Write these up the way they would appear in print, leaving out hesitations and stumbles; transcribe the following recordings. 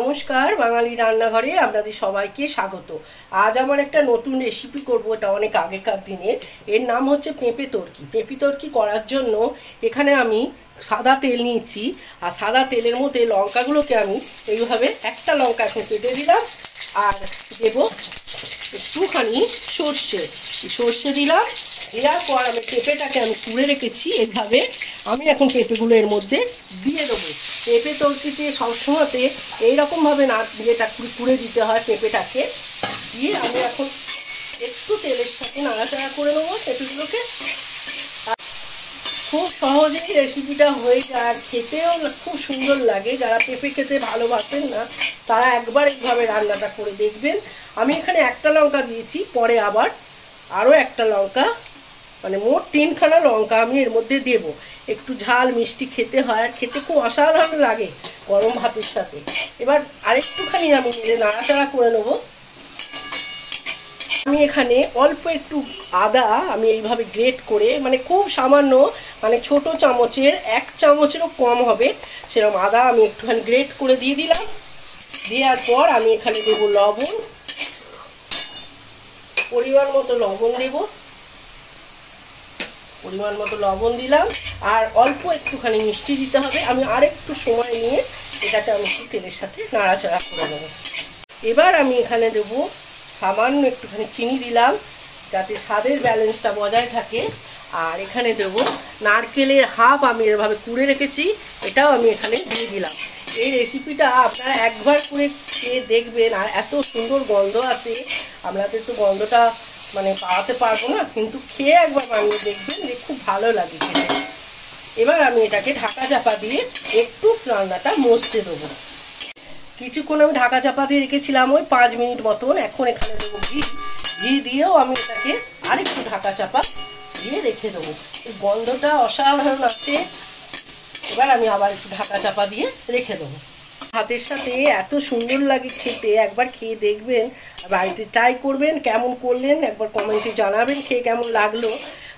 নমস্কার, বাঙালি রান্নাঘরে আপনাদের সবাইকে স্বাগত। আজ আমার একটা নতুন রেসিপি করব। এটা অনেক আগেকার দিনের। এর নাম হচ্ছে পেঁপে তরকি। পেঁপে তরকি করার জন্য এখানে আমি সাদা তেল নিয়েছি, আর সাদা তেলের মধ্যে লঙ্কাগুলোকে আমি এইভাবে একটা লঙ্কা এখন কেটে দিলাম, আর দেব একটুখানি সর্ষে দিলাম। দেওয়ার পর আমি পেঁপেটাকে আমি তুলে রেখেছি এইভাবে, আমি এখন পেঁপেগুলো এর মধ্যে দিয়ে দেবো। পেঁপে তরকিতে সবসময়তে এইরকমভাবে না যেটা কুড়ে দিতে হয় পেঁপেটাকে দিয়ে আমি এখন একটু তেলের সাথে নাড়াচাড়া করে নেবো পেঁপেগুলোকে। খুব সহজেই রেসিপিটা হয়ে যায়, আর খেতেও খুব সুন্দর লাগে। যারা পেঁপে খেতে ভালোবাসেন না তারা একবার এইভাবে রান্নাটা করে দেখবেন। আমি এখানে একটা লঙ্কা দিয়েছি, পরে আবার আরও একটা লঙ্কা, মানে মোট 3খানা লঙ্কা আমি এর মধ্যে দেব। একটু ঝাল মিষ্টি খেতে হয়, আর খেতে খুব অসাধারণ লাগে গরম ভাতের সাথে। এবার আরেকটুখানি আমি নাড়াচাড়া করে নেবো। আমি এখানে অল্প একটু আদা আমি এইভাবে গ্রেট করে, মানে খুব সামান্য, মানে ছোট চামচের 1 চামচেরও কম হবে সেরকম আদা আমি একটুখানি গ্রেট করে দিয়ে দিলাম। দেওয়ার পর আমি এখানে দেবো লবণ, পরিমাণ মতো লবণ দেবো, পরিমাণ মতো লবণ দিলাম, আর অল্প একটুখানি মিষ্টি দিতে হবে। আমি আরেকটু সময় নিয়ে এটাকে আমি একটু তেলের সাথে নাড়াচাড়া করে নেব। এবার আমি এখানে দেবো সামান্য একটুখানি চিনি দিলাম, যাতে স্বাদের ব্যালেন্সটা বজায় থাকে। আর এখানে দেবো নারকেলের হাফ আমি এভাবে কুড়ে রেখেছি, এটাও আমি এখানে দিয়ে দিলাম। এই রেসিপিটা আপনারা একবার করে খেয়ে দেখবেন, আর এত সুন্দর গন্ধ আসে। আপনাদের তো গন্ধটা মানে পাওয়াতে পারবো না, কিন্তু খেয়ে একবার বানিয়ে দেখবেন যে খুব ভালো লাগে খেতে। এবার আমি এটাকে ঢাকা চাপা দিয়ে একটু রান্নাটা মজতে দেবো। কিছুক্ষণ আমি ঢাকা চাপা দিয়ে রেখেছিলাম, ওই 5 মিনিট মতন। এখন এখানে দেবো ঘি দিয়েও আমি এটাকে আরেকটু ঢাকা চাপা দিয়ে রেখে দেবো। এই গন্ধটা অসাধারণ আসে। এবার আমি আবার একটু ঢাকা চাপা দিয়ে রেখে দেবো। ভাতের সাথে এত সুন্দর লাগে খেতে, একবার খেয়ে দেখবেন, বাড়িতে ট্রাই করবেন। কেমন করলেন একবার কমেন্টে জানাবেন, খেয়ে কেমন লাগলো।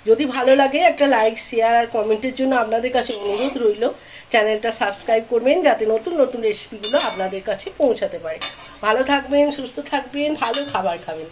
যদি ভালো লাগে একটা লাইক, শেয়ার আর কমেন্টের জন্য আপনাদের কাছে অনুরোধ রইল। চ্যানেলটা সাবস্ক্রাইব করবেন যাতে নতুন নতুন রেসিপিগুলো আপনাদের কাছে পৌঁছাতে পারে। ভালো থাকবেন, সুস্থ থাকবেন, ভালো খাবার খাবেন।